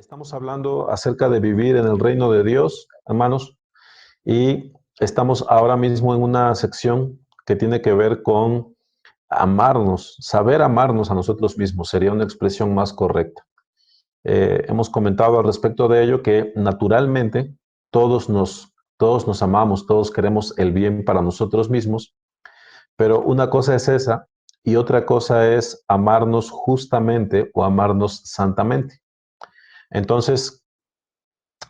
Estamos hablando acerca de vivir en el reino de Dios, hermanos, y estamos ahora mismo en una sección que tiene que ver con amarnos, saber amarnos a nosotros mismos, sería una expresión más correcta. Hemos comentado al respecto de ello que naturalmente todos nos amamos, todos queremos el bien para nosotros mismos, pero una cosa es esa y otra cosa es amarnos justamente o amarnos santamente. Entonces,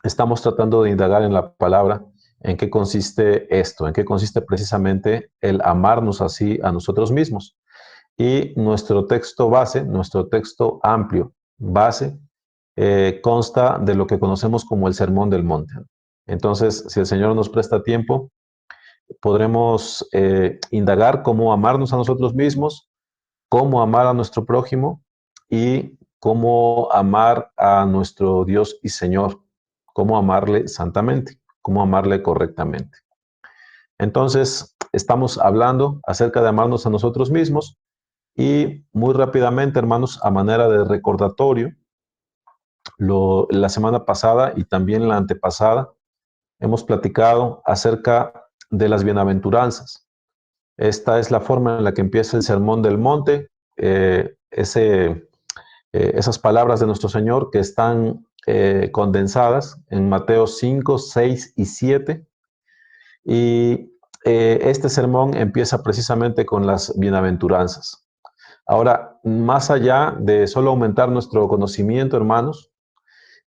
estamos tratando de indagar en la palabra en qué consiste esto, en qué consiste precisamente el amarnos así a nosotros mismos. Y nuestro texto base, nuestro texto amplio base, consta de lo que conocemos como el Sermón del Monte. Entonces, si el Señor nos presta tiempo, podremos indagar cómo amarnos a nosotros mismos, cómo amar a nuestro prójimo y cómo amar a nuestro Dios y Señor, cómo amarle santamente, cómo amarle correctamente. Entonces, estamos hablando acerca de amarnos a nosotros mismos y muy rápidamente, hermanos, a manera de recordatorio, la semana pasada y también la antepasada, hemos platicado acerca de las bienaventuranzas. Esta es la forma en la que empieza el Sermón del Monte, esas palabras de nuestro Señor que están condensadas en Mateo 5, 6 y 7. Y este sermón empieza precisamente con las bienaventuranzas. Ahora, más allá de solo aumentar nuestro conocimiento, hermanos,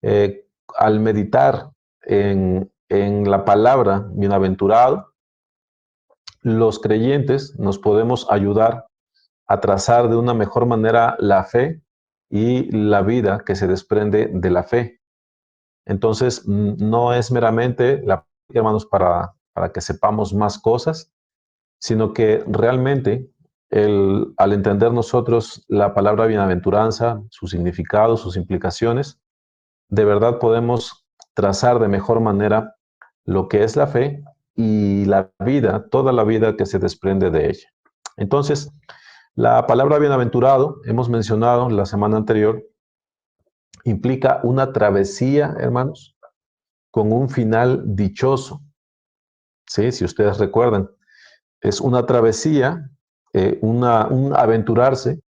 eh, al meditar en la palabra bienaventurado, los creyentes nos podemos ayudar a trazar de una mejor manera la fe y la vida que se desprende de la fe. Entonces, no es meramente la hermanos para que sepamos más cosas, sino que realmente al entender nosotros la palabra bienaventuranza, su significado, sus implicaciones, de verdad podemos trazar de mejor manera lo que es la fe y la vida, toda la vida que se desprende de ella. Entonces, la palabra bienaventurado, hemos mencionado la semana anterior, implica una travesía, hermanos, con un final dichoso. ¿Sí? Si ustedes recuerdan, es una travesía, un aventurarse,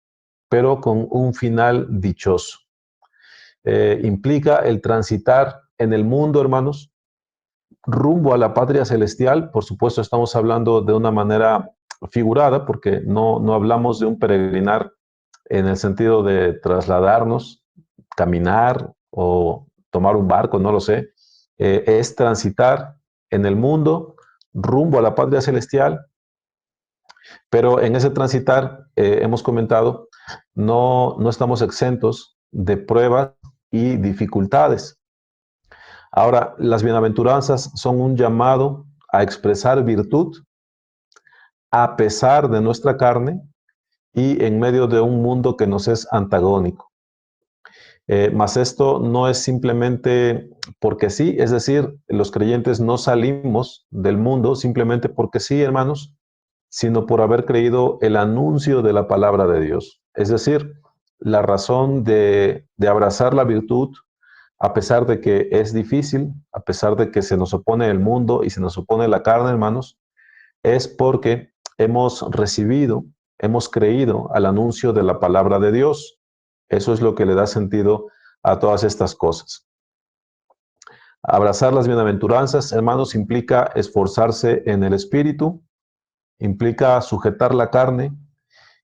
pero con un final dichoso. Implica el transitar en el mundo, hermanos, rumbo a la patria celestial. Por supuesto, estamos hablando de una manera figurada, porque no hablamos de un peregrinar en el sentido de trasladarnos, caminar o tomar un barco, no lo sé. Es transitar en el mundo rumbo a la patria celestial, pero en ese transitar, hemos comentado, no estamos exentos de pruebas y dificultades. Ahora, las bienaventuranzas son un llamado a expresar virtud a pesar de nuestra carne y en medio de un mundo que nos es antagónico. Mas esto no es simplemente porque sí, es decir, los creyentes no salimos del mundo simplemente porque sí, hermanos, sino por haber creído el anuncio de la palabra de Dios. Es decir, la razón de abrazar la virtud, a pesar de que es difícil, a pesar de que se nos opone el mundo y se nos opone la carne, hermanos, es porque hemos recibido, hemos creído al anuncio de la palabra de Dios. Eso es lo que le da sentido a todas estas cosas. Abrazar las bienaventuranzas, hermanos, implica esforzarse en el espíritu, implica sujetar la carne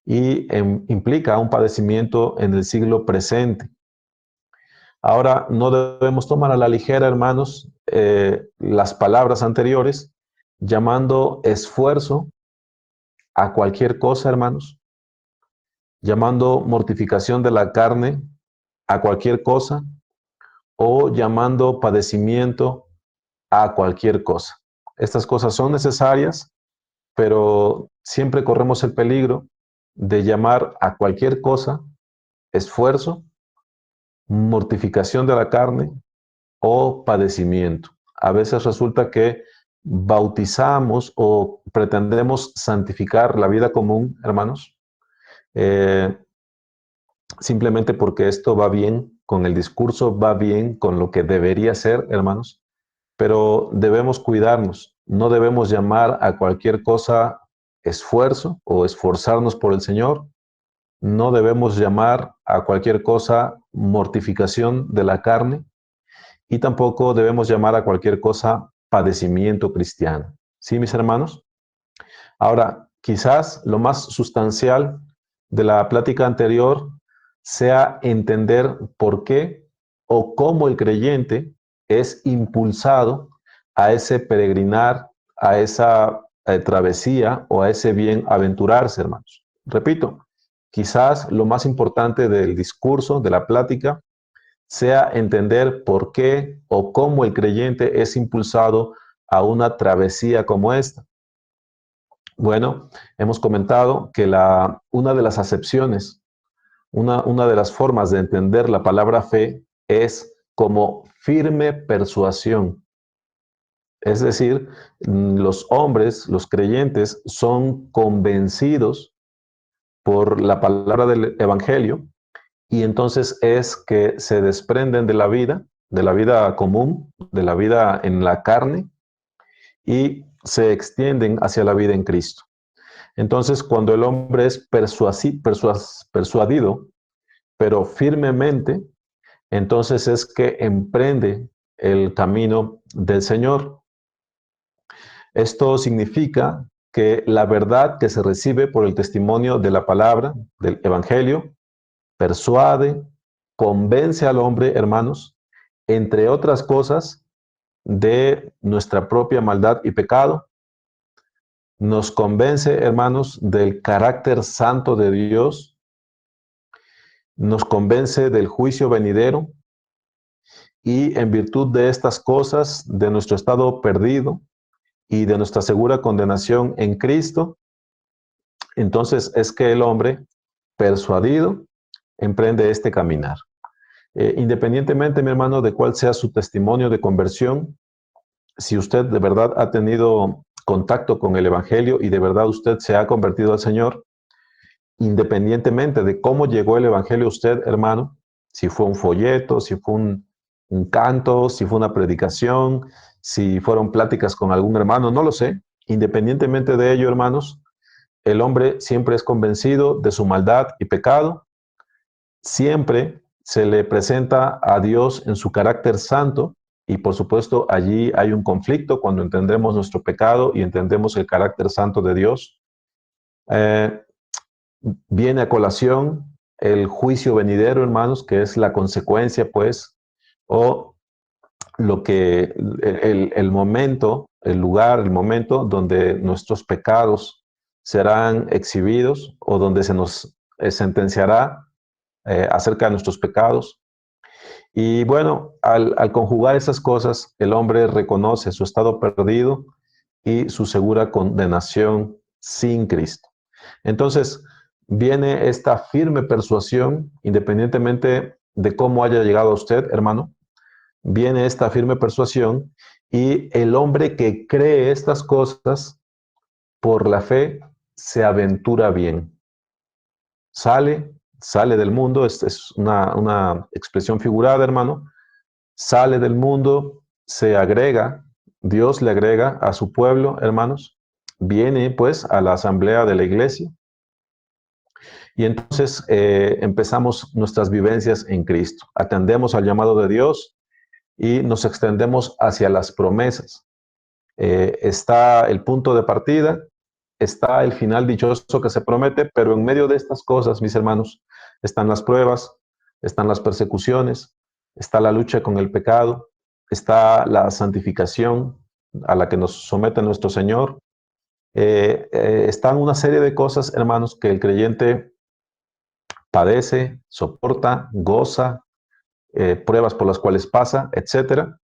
y implica un padecimiento en el siglo presente. Ahora, no debemos tomar a la ligera, hermanos, las palabras anteriores, llamando esfuerzo a cualquier cosa, hermanos, llamando mortificación de la carne a cualquier cosa o llamando padecimiento a cualquier cosa. Estas cosas son necesarias, pero siempre corremos el peligro de llamar a cualquier cosa esfuerzo, mortificación de la carne o padecimiento. A veces resulta que bautizamos o pretendemos santificar la vida común, hermanos, simplemente porque esto va bien con el discurso va bien, con lo que debería ser, hermanos, pero debemos cuidarnos. No debemos llamar a cualquier cosa esfuerzo o esforzarnos por el Señor. No debemos llamar a cualquier cosa mortificación de la carne y tampoco debemos llamar a cualquier cosa padecimiento cristiano. ¿Sí, mis hermanos? Ahora, quizás lo más sustancial de la plática anterior sea entender por qué o cómo el creyente es impulsado a ese peregrinar, a esa travesía o a ese bienaventurarse, hermanos. Repito, quizás lo más importante del discurso, de la plática, sea entender por qué o cómo el creyente es impulsado a una travesía como esta. Bueno, hemos comentado que una de las acepciones, una de las formas de entender la palabra fe es como firme persuasión. Es decir, los hombres, los creyentes, son convencidos por la palabra del Evangelio y entonces es que se desprenden de la vida común, de la vida en la carne y se extienden hacia la vida en Cristo. Entonces, cuando el hombre es persuadido, pero firmemente, entonces es que emprende el camino del Señor. Esto significa que la verdad que se recibe por el testimonio de la palabra, del Evangelio, persuade, convence al hombre, hermanos, entre otras cosas, de nuestra propia maldad y pecado. Nos convence, hermanos, del carácter santo de Dios, nos convence del juicio venidero y en virtud de estas cosas, de nuestro estado perdido y de nuestra segura condenación en Cristo, entonces es que el hombre, persuadido, emprende este caminar. Independientemente, mi hermano, de cuál sea su testimonio de conversión, si usted de verdad ha tenido contacto con el Evangelio y de verdad usted se ha convertido al Señor, independientemente de cómo llegó el Evangelio a usted, hermano, si fue un folleto, si fue un canto, si fue una predicación, si fueron pláticas con algún hermano, no lo sé. Independientemente de ello, hermanos, el hombre siempre es convencido de su maldad y pecado, siempre se le presenta a Dios en su carácter santo y por supuesto allí hay un conflicto cuando entendemos nuestro pecado y entendemos el carácter santo de Dios. Eh, Viene a colación el juicio venidero, hermanos, que es la consecuencia, pues, o lo que, el momento, el lugar, el momento donde nuestros pecados serán exhibidos o donde se nos sentenciará acerca de nuestros pecados. Y bueno, al conjugar esas cosas, el hombre reconoce su estado perdido y su segura condenación sin Cristo. Entonces, viene esta firme persuasión, independientemente de cómo haya llegado a usted, hermano, viene esta firme persuasión y el hombre que cree estas cosas por la fe se aventura bien. Sale del mundo, es una expresión figurada, hermano, sale del mundo, se agrega, Dios le agrega a su pueblo, hermanos, viene pues a la asamblea de la iglesia y entonces empezamos nuestras vivencias en Cristo. Atendemos al llamado de Dios y nos extendemos hacia las promesas. Está el punto de partida, está el final dichoso que se promete, pero en medio de estas cosas, mis hermanos, están las pruebas, están las persecuciones, está la lucha con el pecado, está la santificación a la que nos somete nuestro Señor. Están una serie de cosas, hermanos, que el creyente padece, soporta, goza, pruebas por las cuales pasa, etcétera.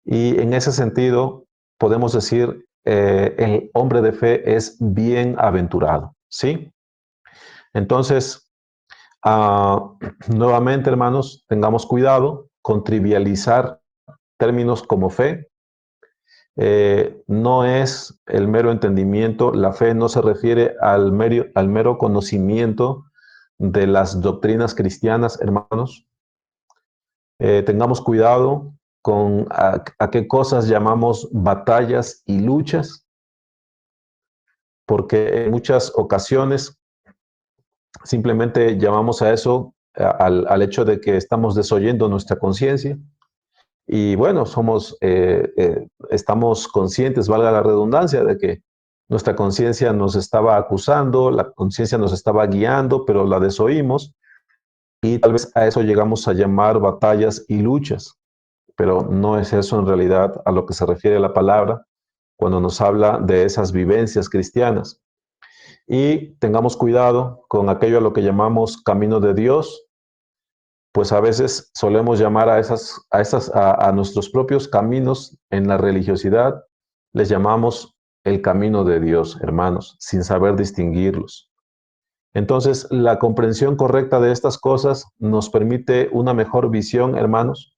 Y en ese sentido, podemos decir, el hombre de fe es bienaventurado, ¿sí? Entonces, nuevamente, hermanos, tengamos cuidado con trivializar términos como fe. No es el mero entendimiento, la fe no se refiere al mero conocimiento de las doctrinas cristianas, hermanos. Tengamos cuidado con a qué cosas llamamos batallas y luchas, porque en muchas ocasiones simplemente llamamos a eso al hecho de que estamos desoyendo nuestra conciencia. Y bueno, estamos conscientes, valga la redundancia, de que nuestra conciencia nos estaba acusando, la conciencia nos estaba guiando, pero la desoímos y tal vez a eso llegamos a llamar batallas y luchas, pero no es eso en realidad a lo que se refiere la palabra cuando nos habla de esas vivencias cristianas. Y tengamos cuidado con aquello a lo que llamamos camino de Dios, pues a veces solemos llamar a nuestros propios caminos en la religiosidad, les llamamos el camino de Dios, hermanos, sin saber distinguirlos. Entonces, la comprensión correcta de estas cosas nos permite una mejor visión, hermanos,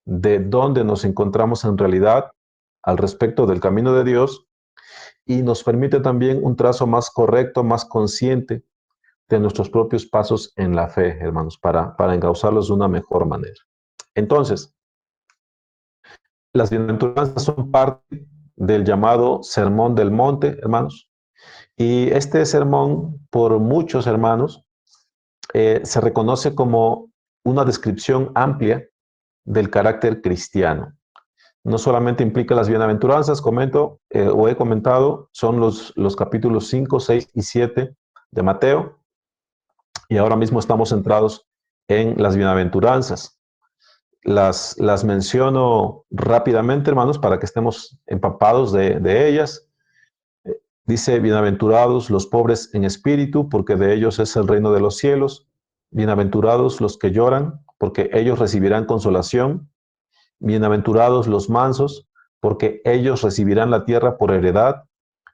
de dónde nos encontramos en realidad al respecto del camino de Dios y nos permite también un trazo más correcto, más consciente de nuestros propios pasos en la fe, hermanos, para encauzarlos de una mejor manera. Entonces, las bienaventuranzas son parte del llamado Sermón del Monte, hermanos, y este sermón, por muchos hermanos, se reconoce como una descripción amplia del carácter cristiano. No solamente implica las bienaventuranzas, he comentado, son los capítulos 5, 6 y 7 de Mateo, y ahora mismo estamos centrados en las bienaventuranzas. Las menciono rápidamente, hermanos, para que estemos empapados de ellas. Dice, bienaventurados los pobres en espíritu, porque de ellos es el reino de los cielos. Bienaventurados los que lloran, porque ellos recibirán consolación. Bienaventurados los mansos, porque ellos recibirán la tierra por heredad.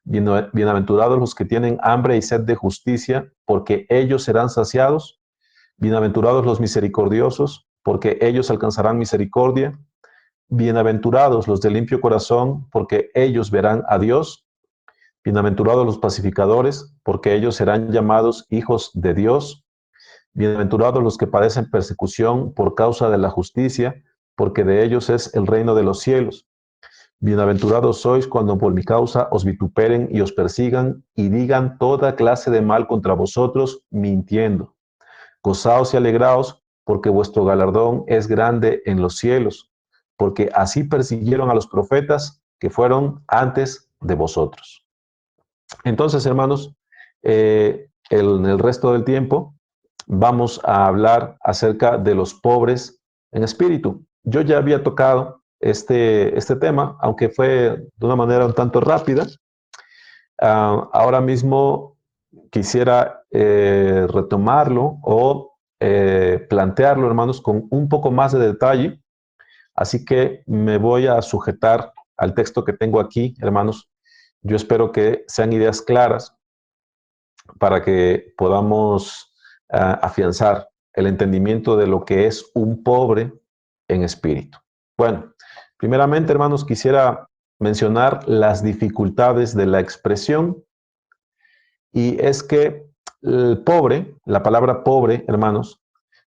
Bienaventurados los que tienen hambre y sed de justicia, porque ellos serán saciados. Bienaventurados los misericordiosos, porque ellos alcanzarán misericordia. Bienaventurados los de limpio corazón, porque ellos verán a Dios. Bienaventurados los pacificadores, porque ellos serán llamados hijos de Dios. Bienaventurados los que padecen persecución por causa de la justicia, porque de ellos es el reino de los cielos. Bienaventurados sois cuando por mi causa os vituperen y os persigan y digan toda clase de mal contra vosotros, mintiendo. Gozaos y alegraos, porque vuestro galardón es grande en los cielos, porque así persiguieron a los profetas que fueron antes de vosotros. Entonces, hermanos, en el resto del tiempo vamos a hablar acerca de los pobres en espíritu. Yo ya había tocado este tema, aunque fue de una manera un tanto rápida. Ahora mismo quisiera retomarlo o plantearlo, hermanos, con un poco más de detalle. Así que me voy a sujetar al texto que tengo aquí, hermanos. Yo espero que sean ideas claras para que podamos afianzar el entendimiento de lo que es un pobre en espíritu. Bueno, primeramente, hermanos, quisiera mencionar las dificultades de la expresión, y es que el pobre, la palabra pobre, hermanos,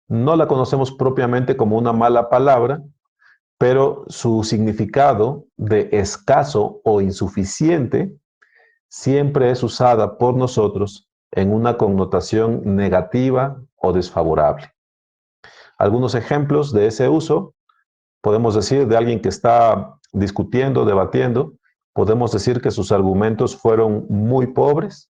no la conocemos propiamente como una mala palabra, pero su significado de escaso o insuficiente siempre es usada por nosotros en una connotación negativa o desfavorable. Algunos ejemplos de ese uso, podemos decir de alguien que está discutiendo, debatiendo, podemos decir que sus argumentos fueron muy pobres,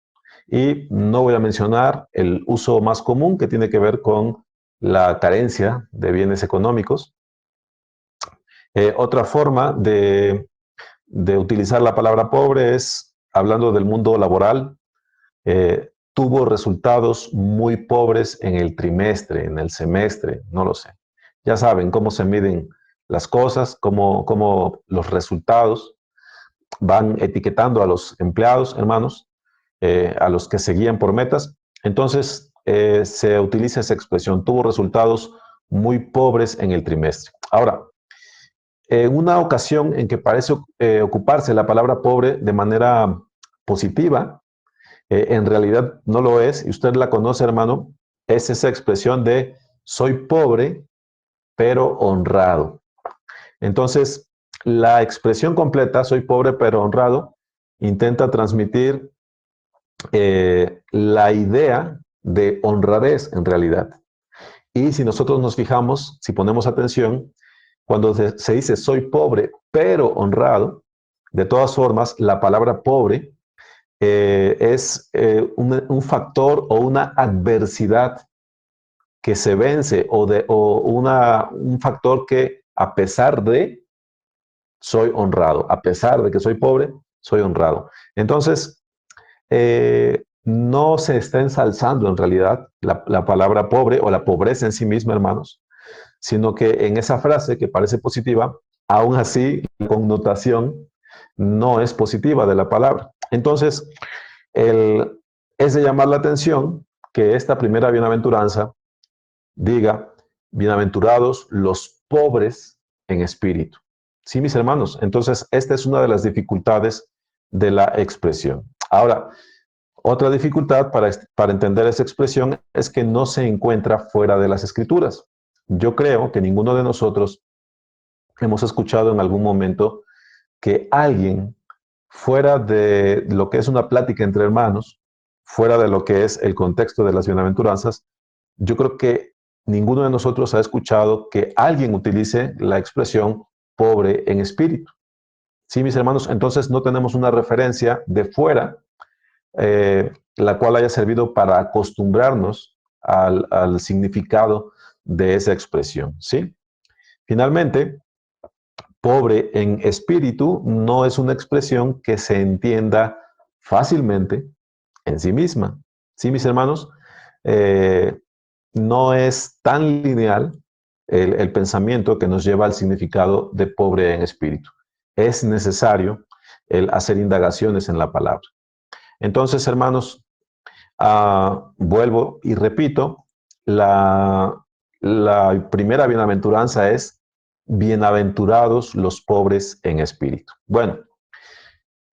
y no voy a mencionar el uso más común que tiene que ver con la carencia de bienes económicos. Otra forma de utilizar la palabra pobre es hablando del mundo laboral. Tuvo resultados muy pobres en el trimestre, en el semestre, no lo sé. Ya saben cómo se miden las cosas, cómo los resultados van etiquetando a los empleados, hermanos, a los que se guían por metas. Entonces, se utiliza esa expresión, tuvo resultados muy pobres en el trimestre. Ahora, en una ocasión en que parece ocuparse la palabra pobre de manera positiva, en realidad no lo es, y usted la conoce, hermano, es esa expresión de soy pobre pero honrado. Entonces, la expresión completa, soy pobre pero honrado, intenta transmitir la idea de honradez en realidad. Y si nosotros nos fijamos, si ponemos atención, cuando se dice soy pobre pero honrado, de todas formas, la palabra pobre es un factor o una adversidad que se vence o un factor que a pesar de soy honrado, a pesar de que soy pobre, soy honrado. Entonces, no se está ensalzando en realidad la palabra pobre o la pobreza en sí misma, hermanos, sino que en esa frase que parece positiva, aún así la connotación no es positiva de la palabra. Entonces, es de llamar la atención que esta primera bienaventuranza diga, bienaventurados los pobres en espíritu. Sí, mis hermanos, entonces esta es una de las dificultades de la expresión. Ahora, otra dificultad para entender esa expresión es que no se encuentra fuera de las escrituras. Yo creo que ninguno de nosotros hemos escuchado en algún momento que alguien fuera de lo que es una plática entre hermanos, fuera de lo que es el contexto de las bienaventuranzas, yo creo que ninguno de nosotros ha escuchado que alguien utilice la expresión pobre en espíritu. Sí, mis hermanos, entonces no tenemos una referencia de fuera, la cual haya servido para acostumbrarnos al significado de esa expresión. ¿Sí? Finalmente, pobre en espíritu no es una expresión que se entienda fácilmente en sí misma. ¿Sí, mis hermanos? Eh, no es tan lineal el pensamiento que nos lleva al significado de pobre en espíritu. Es necesario el hacer indagaciones en la palabra. Entonces, hermanos, vuelvo y repito, la primera bienaventuranza es bienaventurados los pobres en espíritu. Bueno,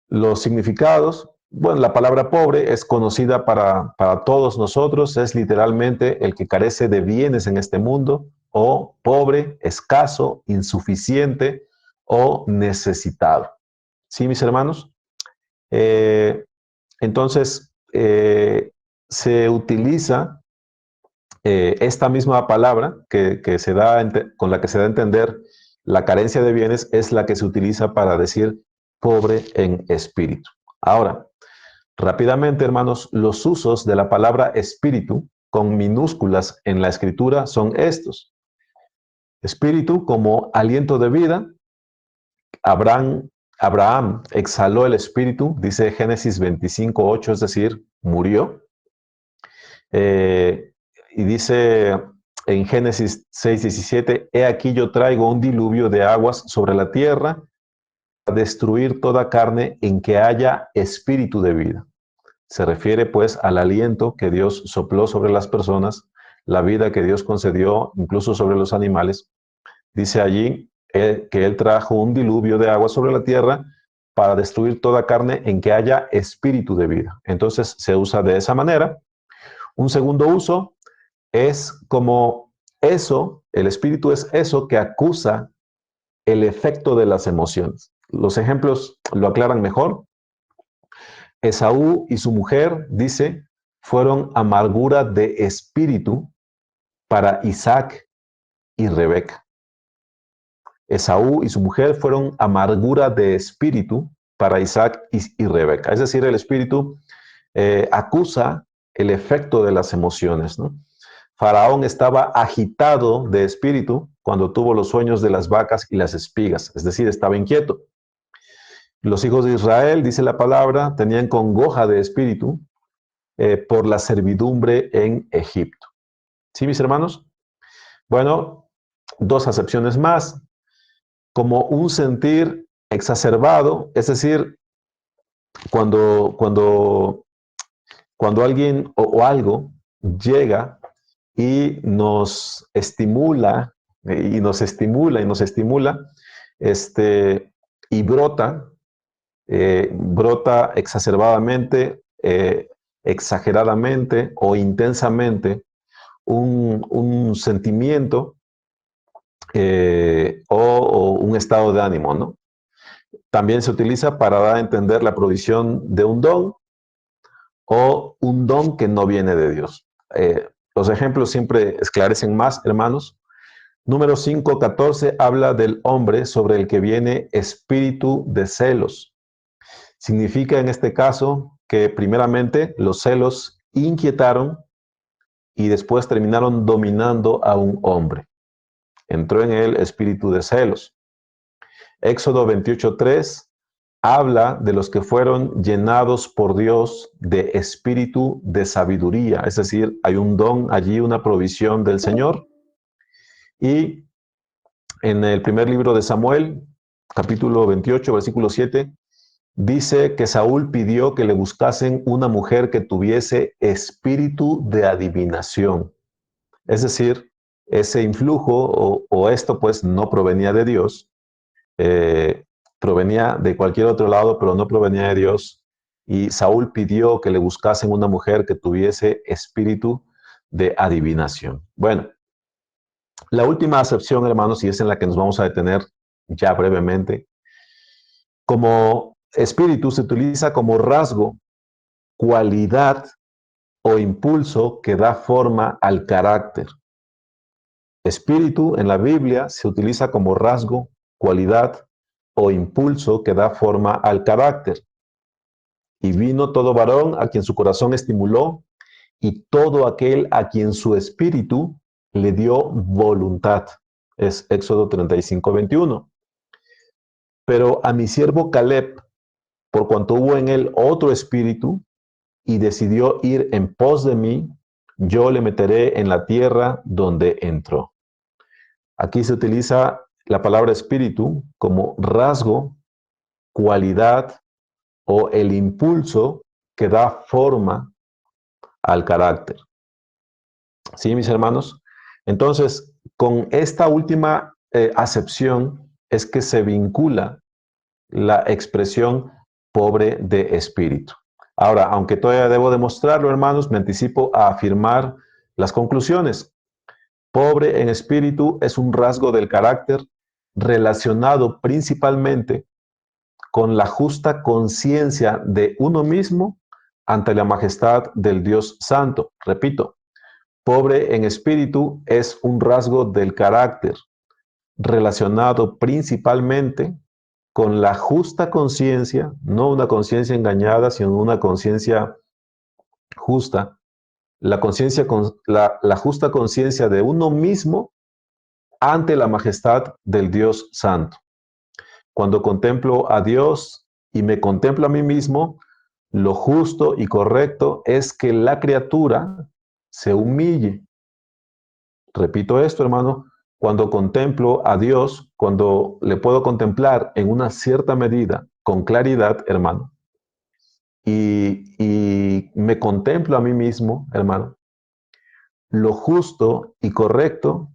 los significados, bueno, la palabra pobre es conocida para todos nosotros, es literalmente el que carece de bienes en este mundo, o pobre, escaso, insuficiente o necesitado. ¿Sí, mis hermanos? Eh, entonces, se utiliza esta misma palabra que se da con la que se da a entender la carencia de bienes es la que se utiliza para decir pobre en espíritu. Ahora, rápidamente, hermanos, los usos de la palabra espíritu con minúsculas en la escritura son estos. Espíritu como aliento de vida. Abraham exhaló el espíritu, dice Génesis 25:8, es decir, murió. Eh, y dice en Génesis 6:17, he aquí yo traigo un diluvio de aguas sobre la tierra para destruir toda carne en que haya espíritu de vida. Se refiere pues al aliento que Dios sopló sobre las personas, la vida que Dios concedió incluso sobre los animales. Dice allí que Él trajo un diluvio de agua sobre la tierra para destruir toda carne en que haya espíritu de vida. Entonces se usa de esa manera. Un segundo uso es como eso, el espíritu es eso que acusa el efecto de las emociones. Los ejemplos lo aclaran mejor. Esaú y su mujer, dice, fueron amargura de espíritu para Isaac y Rebeca. Esaú y su mujer fueron amargura de espíritu para Isaac y Rebeca. Es decir, el espíritu acusa el efecto de las emociones, ¿no? Faraón estaba agitado de espíritu cuando tuvo los sueños de las vacas y las espigas, es decir, estaba inquieto. Los hijos de Israel, dice la palabra, tenían congoja de espíritu por la servidumbre en Egipto. ¿Sí, mis hermanos? Bueno, dos acepciones más, como un sentir exacerbado, es decir, cuando, cuando, cuando alguien o algo llega y nos estimula, y nos estimula, este, y brota exacerbadamente, exageradamente o intensamente un sentimiento o un estado de ánimo, ¿no? También se utiliza para dar a entender la provisión de un don o un don que no viene de Dios. Los ejemplos siempre esclarecen más, hermanos. Número 5:14 habla del hombre sobre el que viene espíritu de celos. Significa en este caso que primeramente los celos inquietaron y después terminaron dominando a un hombre. Entró en él espíritu de celos. Éxodo 28:3 habla de los que fueron llenados por Dios de espíritu de sabiduría, es decir, hay un don allí, una provisión del Señor. Y en el primer libro de Samuel, capítulo 28, versículo 7, dice que Saúl pidió que le buscasen una mujer que tuviese espíritu de adivinación. Es decir, ese influjo o esto pues no provenía de Dios, provenía de cualquier otro lado, pero no provenía de Dios. Y Saúl pidió que le buscasen una mujer que tuviese espíritu de adivinación. Bueno, la última acepción, hermanos, y es en la que nos vamos a detener ya brevemente, como espíritu se utiliza como rasgo, cualidad o impulso que da forma al carácter. Espíritu en la Biblia se utiliza como rasgo, cualidad o impulso que da forma al carácter. Y vino todo varón a quien su corazón estimuló y todo aquel a quien su espíritu le dio voluntad. Es Éxodo 35:21. Pero a mi siervo Caleb, por cuanto hubo en él otro espíritu y decidió ir en pos de mí, yo le meteré en la tierra donde entró. Aquí se utiliza la palabra espíritu como rasgo, cualidad o el impulso que da forma al carácter. ¿Sí, mis hermanos? Entonces, con esta última acepción es que se vincula la expresión pobre de espíritu. Ahora, aunque todavía debo demostrarlo, hermanos, me anticipo a afirmar las conclusiones. Pobre en espíritu es un rasgo del carácter relacionado principalmente con la justa conciencia de uno mismo ante la majestad del Dios Santo. Repito, pobre en espíritu es un rasgo del carácter relacionado principalmente con la justa conciencia, no una conciencia engañada, sino una conciencia justa, la conciencia la justa conciencia de uno mismo ante la majestad del Dios Santo. Cuando contemplo a Dios y me contemplo a mí mismo, lo justo y correcto es que la criatura se humille. Repito esto, hermano, cuando contemplo a Dios, cuando le puedo contemplar en una cierta medida, con claridad, hermano, y me contemplo a mí mismo, hermano, lo justo y correcto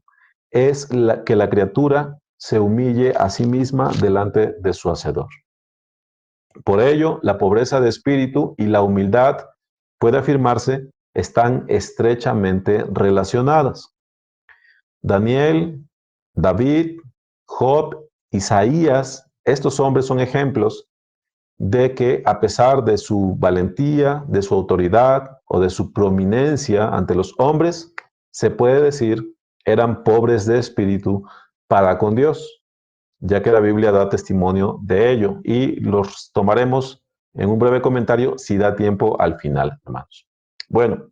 es que la criatura se humille a sí misma delante de su Hacedor. Por ello, la pobreza de espíritu y la humildad, puede afirmarse, están estrechamente relacionadas. Daniel, David, Job, Isaías, estos hombres son ejemplos de que a pesar de su valentía, de su autoridad o de su prominencia ante los hombres, se puede decir, eran pobres de espíritu para con Dios, ya que la Biblia da testimonio de ello y los tomaremos en un breve comentario si da tiempo al final, hermanos. Bueno,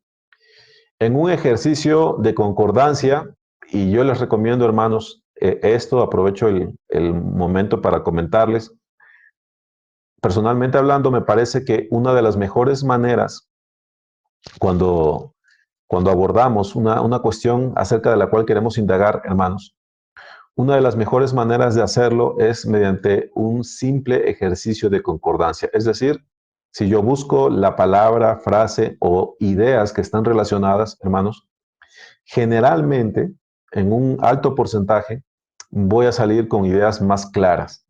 en un ejercicio de concordancia, y yo les recomiendo, hermanos, esto, aprovecho el momento para comentarles, personalmente hablando, me parece que una de las mejores maneras cuando, cuando abordamos una cuestión acerca de la cual queremos indagar, hermanos, una de las mejores maneras de hacerlo es mediante un simple ejercicio de concordancia. Es decir, si yo busco la palabra, frase o ideas que están relacionadas, hermanos, generalmente, en un alto porcentaje, voy a salir con ideas más claras.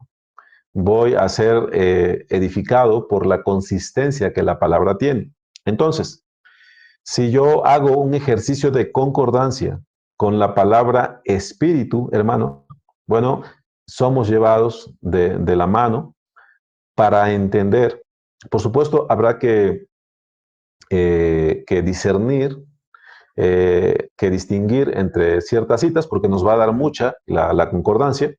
Voy a ser edificado por la consistencia que la palabra tiene. Entonces, si yo hago un ejercicio de concordancia con la palabra espíritu, hermano, bueno, somos llevados de la mano para entender. Por supuesto, habrá que discernir, que distinguir entre ciertas citas, porque nos va a dar mucha, la concordancia,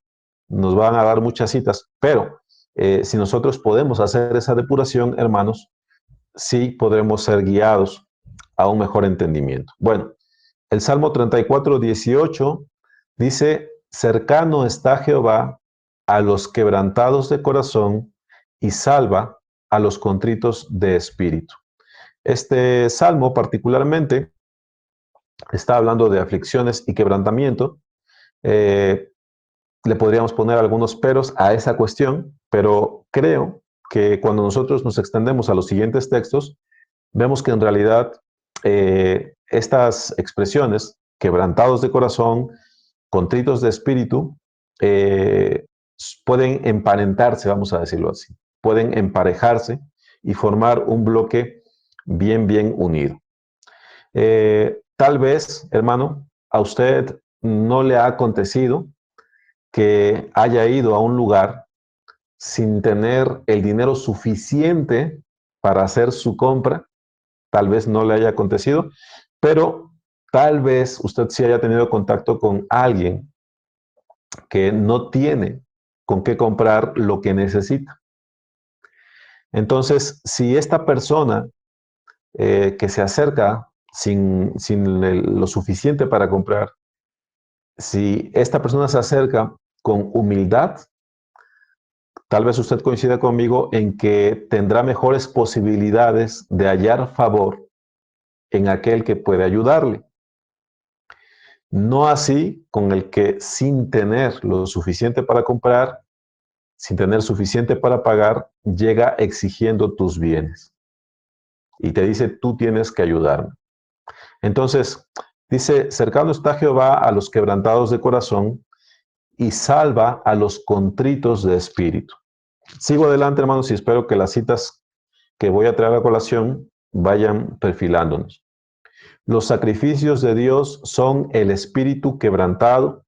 nos van a dar muchas citas, pero si nosotros podemos hacer esa depuración, hermanos, sí podremos ser guiados a un mejor entendimiento. Bueno, el Salmo 34:18 dice, cercano está Jehová a los quebrantados de corazón y salva a los contritos de espíritu. Este salmo particularmente está hablando de aflicciones y quebrantamiento. Eh, Le podríamos poner algunos peros a esa cuestión, pero creo que cuando nosotros nos extendemos a los siguientes textos, vemos que en realidad estas expresiones, quebrantados de corazón, contritos de espíritu, eh, pueden emparentarse, vamos a decirlo así, pueden emparejarse y formar un bloque bien unido. Tal vez, hermano, a usted no le ha acontecido que haya ido a un lugar sin tener el dinero suficiente para hacer su compra. Tal vez no le haya acontecido, pero tal vez usted sí haya tenido contacto con alguien que no tiene con qué comprar lo que necesita. Entonces, si esta persona que se acerca sin lo suficiente para comprar, si esta persona se acerca con humildad, tal vez usted coincida conmigo en que tendrá mejores posibilidades de hallar favor en aquel que puede ayudarle. No así con el que sin tener lo suficiente para comprar, sin tener suficiente para pagar, llega exigiendo tus bienes y te dice, tú tienes que ayudarme. Entonces, dice, cercano está Jehová a los quebrantados de corazón y salva a los contritos de espíritu. Sigo adelante, hermanos, y espero que las citas que voy a traer a colación vayan perfilándonos. Los sacrificios de Dios son el espíritu quebrantado,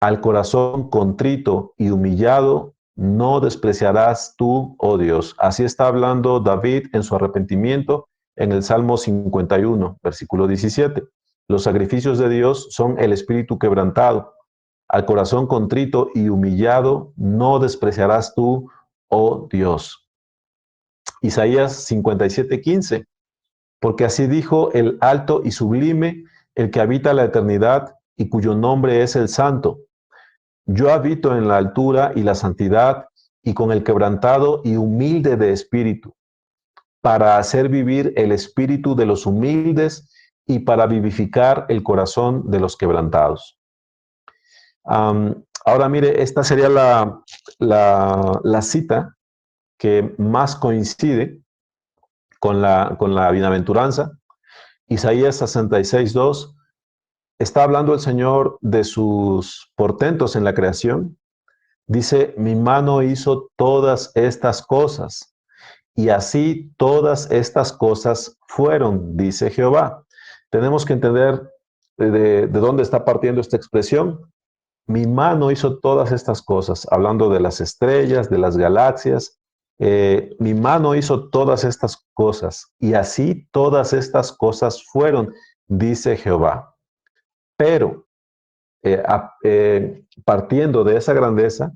al corazón contrito y humillado, no despreciarás tú, oh Dios. Así está hablando David en su arrepentimiento en el Salmo 51, versículo 17. Los sacrificios de Dios son el espíritu quebrantado, al corazón contrito y humillado, no despreciarás tú, oh Dios. Isaías 57:15. Porque así dijo el alto y sublime, el que habita la eternidad y cuyo nombre es el Santo. Yo habito en la altura y la santidad y con el quebrantado y humilde de espíritu, para hacer vivir el espíritu de los humildes y para vivificar el corazón de los quebrantados. Ahora mire, esta sería la cita que más coincide con la bienaventuranza. Isaías 66:2, está hablando el Señor de sus portentos en la creación. Dice, mi mano hizo todas estas cosas, y así todas estas cosas fueron, dice Jehová. Tenemos que entender de dónde está partiendo esta expresión. Mi mano hizo todas estas cosas, hablando de las estrellas, de las galaxias. Mi mano hizo todas estas cosas, y así todas estas cosas fueron, dice Jehová. Pero partiendo de esa grandeza,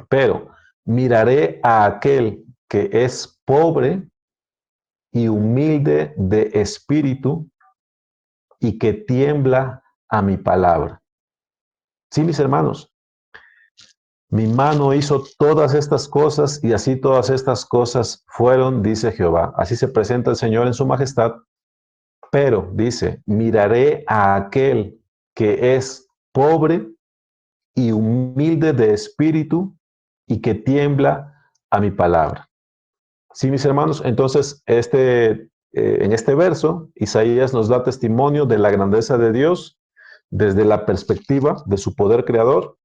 pero miraré a aquel que es pobre y humilde de espíritu y que tiembla a mi palabra. Sí, mis hermanos, mi mano hizo todas estas cosas y así todas estas cosas fueron, dice Jehová. Así se presenta el Señor en su majestad, pero dice, miraré a aquel que es pobre y humilde de espíritu y que tiembla a mi palabra. Sí, mis hermanos, entonces en este verso, Isaías nos da testimonio de la grandeza de Dios desde la perspectiva de su poder creador,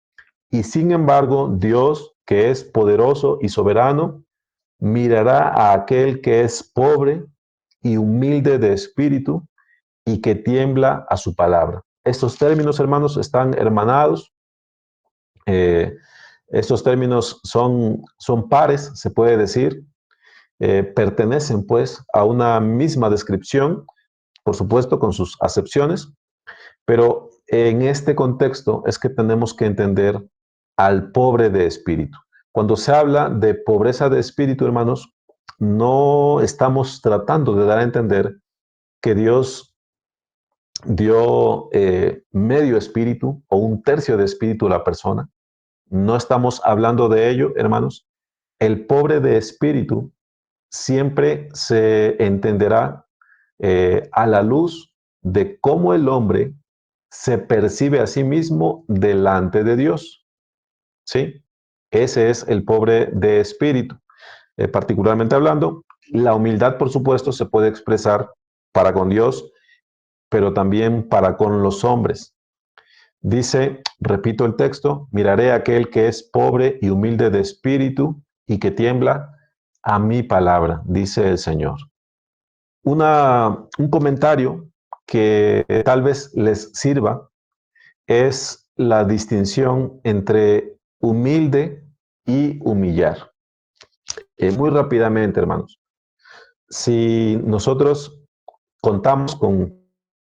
y sin embargo, Dios, que es poderoso y soberano, mirará a aquel que es pobre y humilde de espíritu y que tiembla a su palabra. Estos términos, hermanos, están hermanados. Eh, estos términos son pares, se puede decir. Pertenecen, pues, a una misma descripción, por supuesto, con sus acepciones, pero en este contexto es que tenemos que entender al pobre de espíritu. Cuando se habla de pobreza de espíritu, hermanos, no estamos tratando de dar a entender que Dios dio medio espíritu o un tercio de espíritu a la persona. No estamos hablando de ello, hermanos. El pobre de espíritu siempre se entenderá a la luz de cómo el hombre se percibe a sí mismo delante de Dios. ¿Sí? Ese es el pobre de espíritu. Particularmente hablando, la humildad, por supuesto, se puede expresar para con Dios, pero también para con los hombres. Dice, repito el texto, miraré a aquel que es pobre y humilde de espíritu y que tiembla a mi palabra, dice el Señor. Un comentario que tal vez les sirva es la distinción entre humilde y humillar. Muy rápidamente, hermanos. Si nosotros contamos con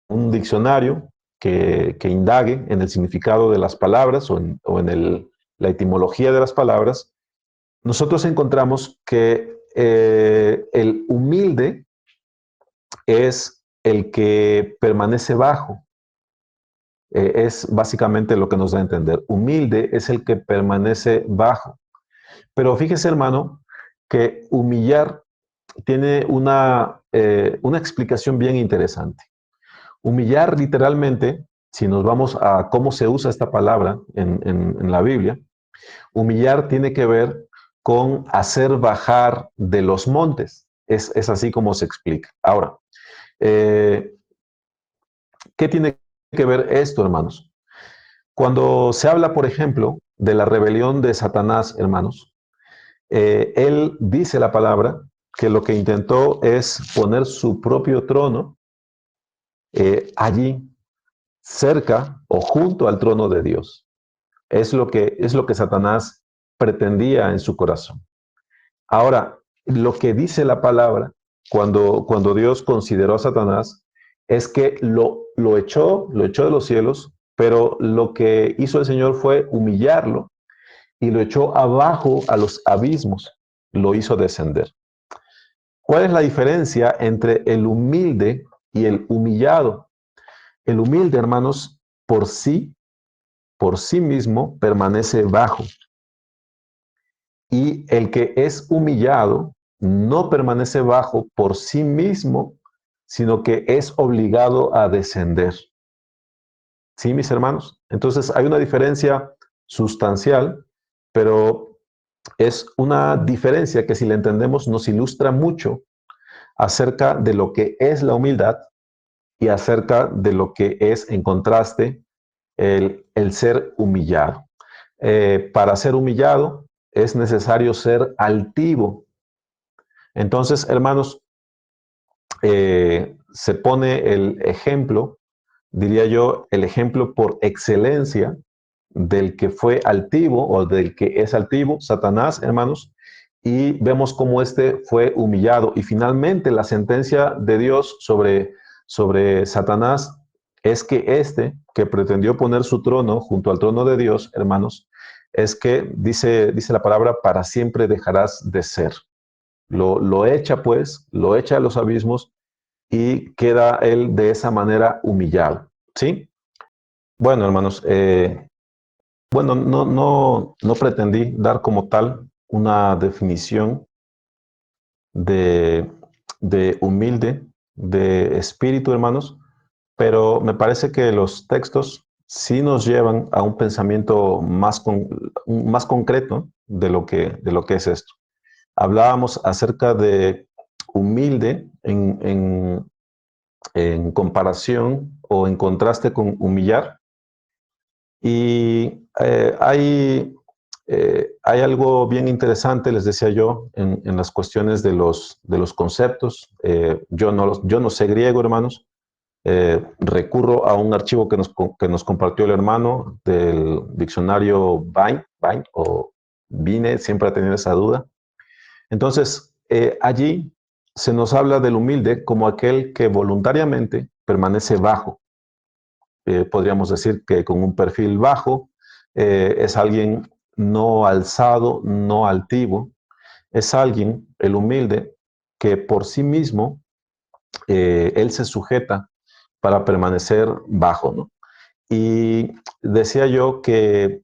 un diccionario que indague en el significado de las palabras o en la etimología de las palabras, nosotros encontramos que el humilde es el que permanece bajo. Es básicamente lo que nos da a entender. Humilde es el que permanece bajo. Pero fíjese, hermano, que humillar tiene una explicación bien interesante. Humillar literalmente, si nos vamos a cómo se usa esta palabra en la Biblia, humillar tiene que ver con hacer bajar de los montes. Es así como se explica. Ahora, eh, ¿qué tiene que ver esto, hermanos? Cuando se habla, por ejemplo, de la rebelión de Satanás, hermanos, él dice la palabra que lo que intentó es poner su propio trono allí, cerca o junto al trono de Dios. Es lo que Satanás pretendía en su corazón. Ahora, lo que dice la palabra cuando Dios consideró a Satanás es que lo echó de los cielos, pero lo que hizo el Señor fue humillarlo y lo echó abajo a los abismos, lo hizo descender. ¿Cuál es la diferencia entre el humilde y el humillado? El humilde, hermanos, por sí mismo, permanece bajo. Y el que es humillado no permanece bajo por sí mismo, sino que es obligado a descender. ¿Sí, mis hermanos? Entonces hay una diferencia sustancial, pero es una diferencia que si la entendemos nos ilustra mucho acerca de lo que es la humildad y acerca de lo que es, en contraste, el ser humillado. Para ser humillado es necesario ser altivo. Entonces, hermanos, se pone el ejemplo, diría yo, el ejemplo por excelencia del que fue altivo o del que es altivo, Satanás, hermanos, y vemos cómo éste fue humillado. Y finalmente la sentencia de Dios sobre Satanás es que éste, que pretendió poner su trono junto al trono de Dios, hermanos, es que, dice la palabra, para siempre dejarás de ser. Lo echa, pues, lo echa a los abismos y queda él de esa manera humillado. ¿Sí? Bueno, hermanos, bueno, no pretendí dar como tal una definición de, de humilde, de espíritu, hermanos, pero me parece que los textos sí nos llevan a un pensamiento más concreto de lo que es esto. Hablábamos acerca de humilde en comparación o en contraste con humillar. Y hay algo bien interesante, les decía yo, en las cuestiones de los conceptos. Yo no sé griego, hermanos, recurro a un archivo que nos compartió el hermano del diccionario Vine o Vine, siempre ha tenido esa duda. Entonces, allí se nos habla del humilde como aquel que voluntariamente permanece bajo. Podríamos decir que con un perfil bajo, es alguien no alzado, no altivo, es alguien, el humilde, que por sí mismo él se sujeta para permanecer bajo, ¿no? Y decía yo que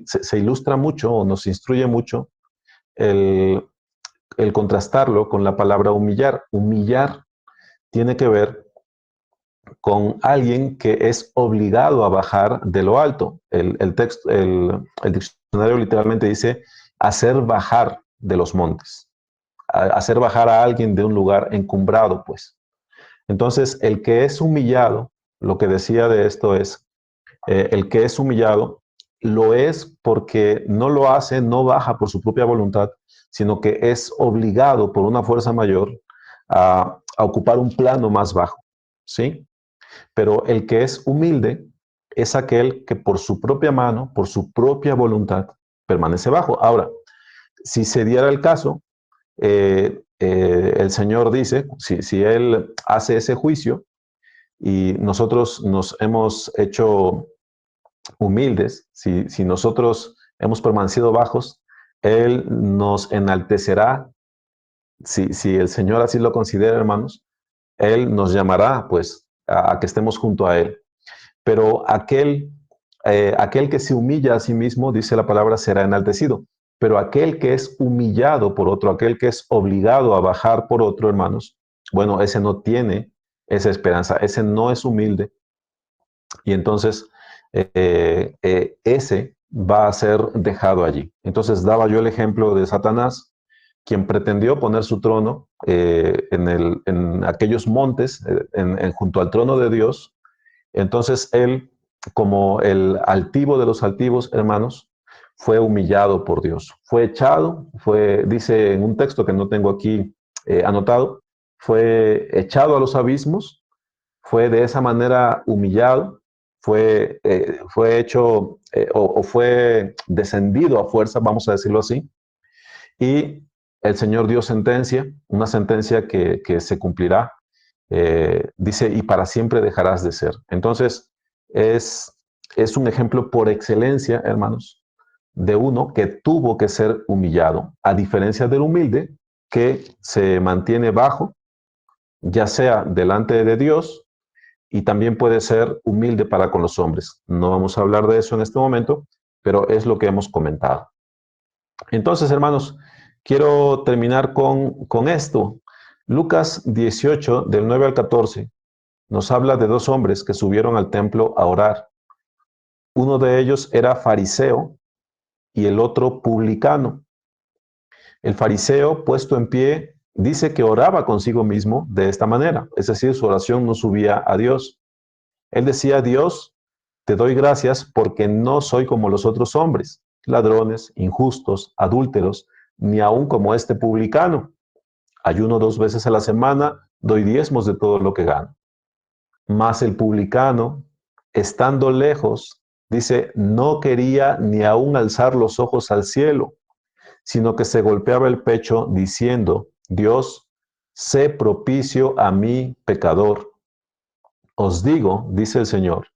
se ilustra mucho o nos instruye mucho el, el contrastarlo con la palabra humillar. Humillar tiene que ver con alguien que es obligado a bajar de lo alto. El diccionario literalmente dice hacer bajar de los montes, hacer bajar a alguien de un lugar encumbrado, pues. Entonces, el que es humillado, lo que decía de esto es, el que es humillado lo es porque no lo hace, no baja por su propia voluntad, sino que es obligado por una fuerza mayor a ocupar un plano más bajo, ¿sí? Pero el que es humilde es aquel que por su propia mano, por su propia voluntad, permanece bajo. Ahora, si se diera el caso, el Señor dice, si Él hace ese juicio y nosotros nos hemos hecho humildes, si nosotros hemos permanecido bajos, Él nos enaltecerá. Si el Señor así lo considera, hermanos, Él nos llamará, pues, a que estemos junto a Él. Pero aquel que se humilla a sí mismo, dice la palabra, será enaltecido. Pero aquel que es humillado por otro, aquel que es obligado a bajar por otro, hermanos, bueno, ese no tiene esa esperanza, ese no es humilde. Y entonces ese va a ser dejado allí. Entonces daba yo el ejemplo de Satanás, quien pretendió poner su trono en aquellos montes, junto al trono de Dios. Entonces él, como el altivo de los altivos, hermanos, fue humillado por Dios. Fue echado, dice en un texto que no tengo aquí anotado, fue echado a los abismos, fue de esa manera humillado, fue hecho o fue descendido a fuerza, vamos a decirlo así, y el Señor dio sentencia, una sentencia que se cumplirá. Dice, y para siempre dejarás de ser. Entonces, es, es un ejemplo por excelencia, hermanos, de uno que tuvo que ser humillado, a diferencia del humilde que se mantiene bajo, ya sea delante de Dios y también puede ser humilde para con los hombres. No vamos a hablar de eso en este momento, pero es lo que hemos comentado. Entonces, hermanos, quiero terminar con esto. Lucas 18, del 9 al 14, nos habla de dos hombres que subieron al templo a orar. Uno de ellos era fariseo y el otro publicano. El fariseo, puesto en pie, dice que oraba consigo mismo de esta manera, es decir, su oración no subía a Dios. Él decía: Dios, te doy gracias porque no soy como los otros hombres, ladrones, injustos, adúlteros, ni aun como este publicano. Ayuno 2 veces a la semana, doy diezmos de todo lo que gano. Mas el publicano, estando lejos, dice, no quería ni aun alzar los ojos al cielo, sino que se golpeaba el pecho diciendo: Dios, sé propicio a mí, pecador. Os digo, dice el Señor,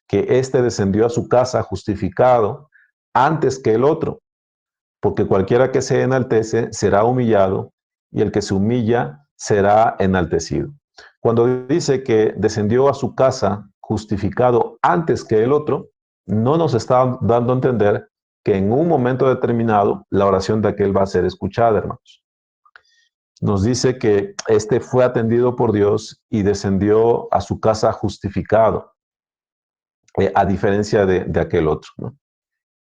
que éste descendió a su casa justificado antes que el otro, porque cualquiera que se enaltece será humillado, y el que se humilla será enaltecido. Cuando dice que descendió a su casa justificado antes que el otro, no nos está dando a entender que en un momento determinado la oración de aquel va a ser escuchada, hermanos. Nos dice que este fue atendido por Dios y descendió a su casa justificado, a diferencia de aquel otro, ¿no?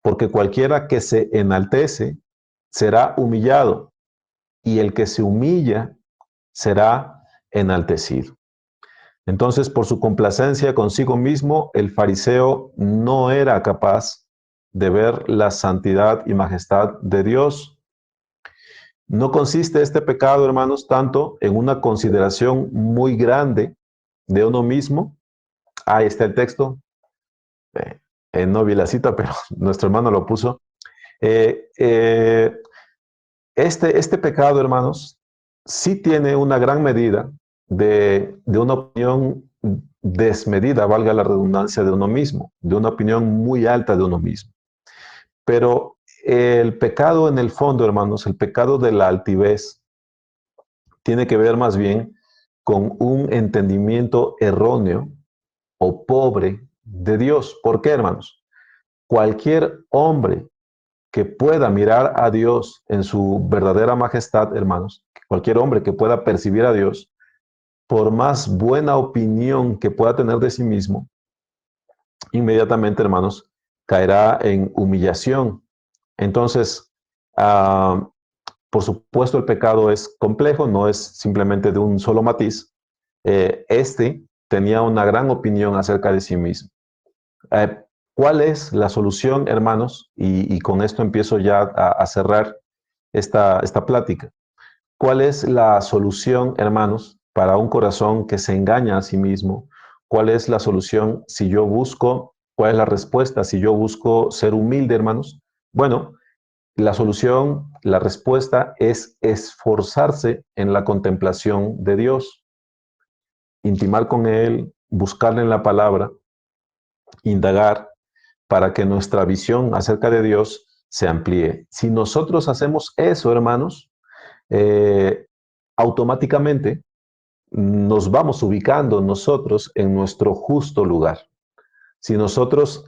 Porque cualquiera que se enaltece será humillado, y el que se humilla será enaltecido. Entonces, por su complacencia consigo mismo, el fariseo no era capaz de ver la santidad y majestad de Dios. No consiste este pecado, hermanos, tanto en una consideración muy grande de uno mismo. Ahí está el texto. No vi la cita, pero nuestro hermano lo puso. Eh, eh, este pecado, hermanos, sí tiene una gran medida de una opinión desmedida, valga la redundancia, de uno mismo, de una opinión muy alta de uno mismo. Pero el pecado en el fondo, hermanos, el pecado de la altivez, tiene que ver más bien con un entendimiento erróneo o pobre de Dios. ¿Por qué, hermanos? Cualquier hombre que pueda mirar a Dios en su verdadera majestad, hermanos, cualquier hombre que pueda percibir a Dios, por más buena opinión que pueda tener de sí mismo, inmediatamente, hermanos, caerá en humillación. Entonces, por supuesto, el pecado es complejo, no es simplemente de un solo matiz. Este tenía una gran opinión acerca de sí mismo. Eh, ¿Cuál es la solución, hermanos? Y con esto empiezo ya a cerrar esta plática. ¿Cuál es la solución, hermanos, para un corazón que se engaña a sí mismo? ¿Cuál es la solución si yo busco, cuál es la respuesta si yo busco ser humilde, hermanos? Bueno, la solución, la respuesta es esforzarse en la contemplación de Dios, intimar con Él, buscarle en la palabra, indagar para que nuestra visión acerca de Dios se amplíe. Si nosotros hacemos eso, hermanos, eh, automáticamente nos vamos ubicando nosotros en nuestro justo lugar. Si nosotros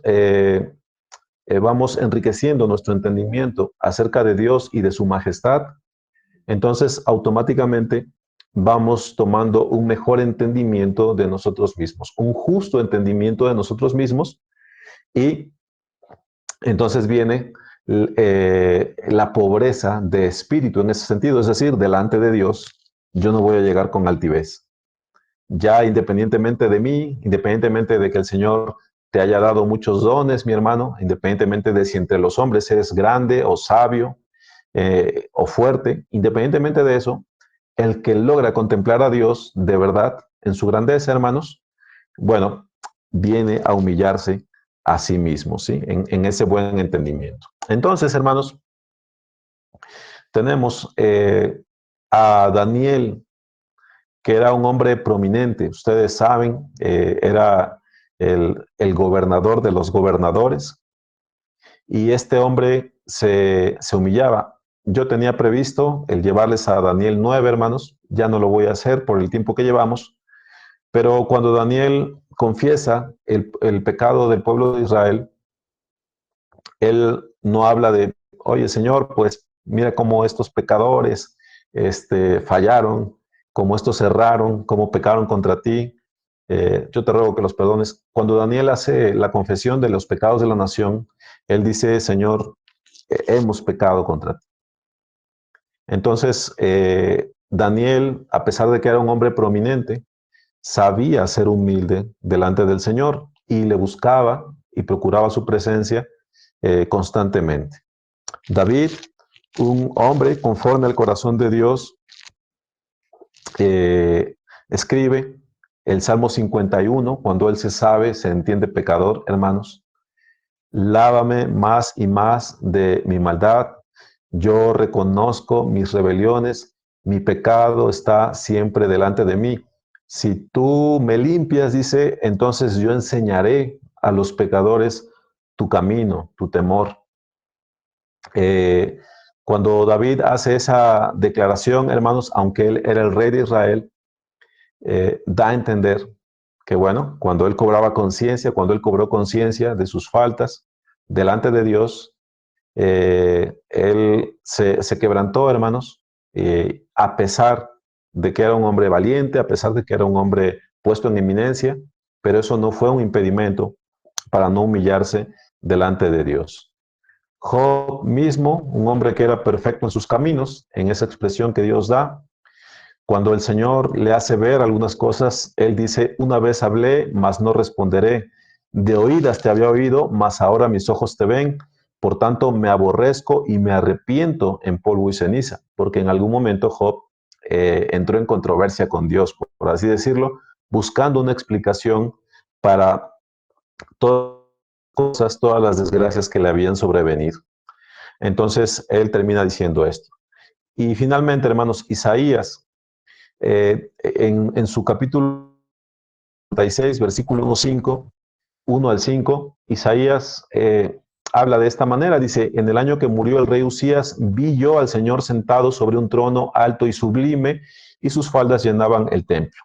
vamos enriqueciendo nuestro entendimiento acerca de Dios y de su majestad, entonces automáticamente vamos tomando un mejor entendimiento de nosotros mismos, un justo entendimiento de nosotros mismos, y entonces viene la pobreza de espíritu en ese sentido, es decir, delante de Dios yo no voy a llegar con altivez. Ya independientemente de mí, independientemente de que el Señor te haya dado muchos dones, mi hermano, independientemente de si entre los hombres eres grande o sabio o fuerte, independientemente de eso, el que logra contemplar a Dios de verdad en su grandeza, hermanos, bueno, viene a humillarse a sí mismo, ¿sí? En ese buen entendimiento. Entonces, hermanos, tenemos a Daniel, que era un hombre prominente. Ustedes saben, era el gobernador de los gobernadores, y este hombre se humillaba. Yo tenía previsto el llevarles a Daniel 9, hermanos, ya no lo voy a hacer por el tiempo que llevamos, pero cuando Daniel confiesa el pecado del pueblo de Israel, él no habla de, oye Señor, pues mira cómo estos pecadores fallaron, cómo estos erraron, cómo pecaron contra ti. Yo te ruego que los perdones. Cuando Daniel hace la confesión de los pecados de la nación, él dice, Señor, hemos pecado contra ti. Entonces, Daniel, a pesar de que era un hombre prominente, sabía ser humilde delante del Señor y le buscaba y procuraba su presencia constantemente. David, un hombre conforme al corazón de Dios, escribe el Salmo 51, cuando él se sabe, se entiende pecador, hermanos. Lávame más y más de mi maldad. Yo reconozco mis rebeliones. Mi pecado está siempre delante de mí. Si tú me limpias, dice, entonces yo enseñaré a los pecadores tu camino, tu temor. Eh, Cuando David hace esa declaración, hermanos, aunque él era el rey de Israel, da a entender que, bueno, cuando él cobraba conciencia, cuando él cobró conciencia de sus faltas delante de Dios, él se quebrantó, hermanos, a pesar de que era un hombre valiente, a pesar de que era un hombre puesto en eminencia, pero eso no fue un impedimento para no humillarse delante de Dios. Job mismo, un hombre que era perfecto en sus caminos, en esa expresión que Dios da, cuando el Señor le hace ver algunas cosas, él dice, una vez hablé, mas no responderé. De oídas te había oído, mas ahora mis ojos te ven. Por tanto, me aborrezco y me arrepiento en polvo y ceniza. Porque en algún momento Job entró en controversia con Dios, por así decirlo, buscando una explicación para todas las cosas, todas las desgracias que le habían sobrevenido. Entonces, él termina diciendo esto. Y finalmente, hermanos, Isaías, en su capítulo 36, versículo 1 al 5, Isaías habla de esta manera, dice: en el año que murió el rey Usías, vi yo al Señor sentado sobre un trono alto y sublime, y sus faldas llenaban el templo.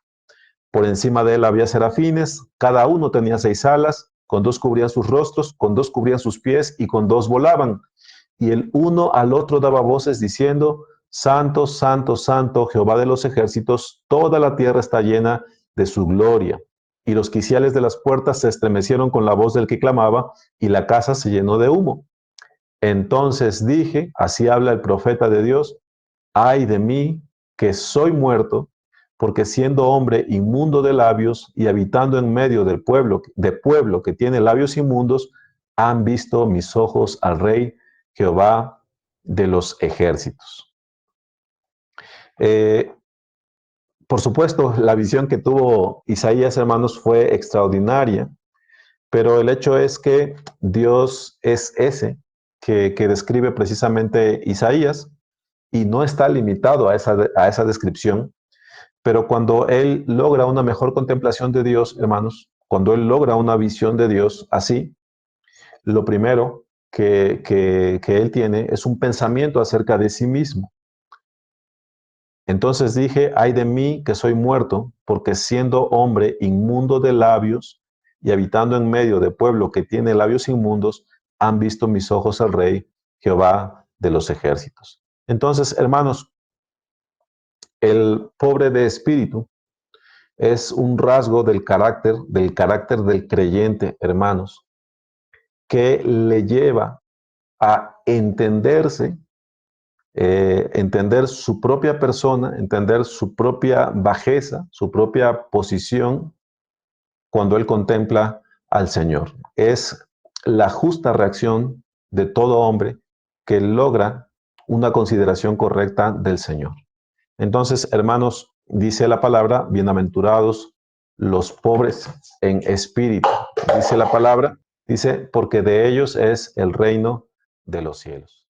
Por encima de él había serafines, cada uno tenía 6 alas, con 2 cubrían sus rostros, con 2 cubrían sus pies, y con 2 volaban. Y el uno al otro daba voces diciendo: Santo, santo, santo, Jehová de los ejércitos, toda la tierra está llena de su gloria. Y los quiciales de las puertas se estremecieron con la voz del que clamaba, y la casa se llenó de humo. Entonces dije, así habla el profeta de Dios: ay de mí, que soy muerto, porque siendo hombre inmundo de labios y habitando en medio del pueblo que tiene labios inmundos, han visto mis ojos al Rey Jehová de los ejércitos. Eh, por supuesto, la visión que tuvo Isaías, hermanos, fue extraordinaria, pero el hecho es que Dios es ese que describe precisamente Isaías, y no está limitado a esa descripción. Pero cuando él logra una mejor contemplación de Dios, hermanos, cuando él logra una visión de Dios así, lo primero que él tiene es un pensamiento acerca de sí mismo. Entonces dije, ay de mí que soy muerto, porque siendo hombre inmundo de labios y habitando en medio de pueblo que tiene labios inmundos, han visto mis ojos al Rey Jehová de los ejércitos. Entonces, hermanos, el pobre de espíritu es un rasgo del carácter del creyente, hermanos, que le lleva a entenderse, entender su propia persona, entender su propia bajeza, su propia posición cuando él contempla al Señor. Es la justa reacción de todo hombre que logra una consideración correcta del Señor. Entonces, hermanos, dice la palabra: bienaventurados los pobres en espíritu. Dice la palabra, dice, porque de ellos es el reino de los cielos.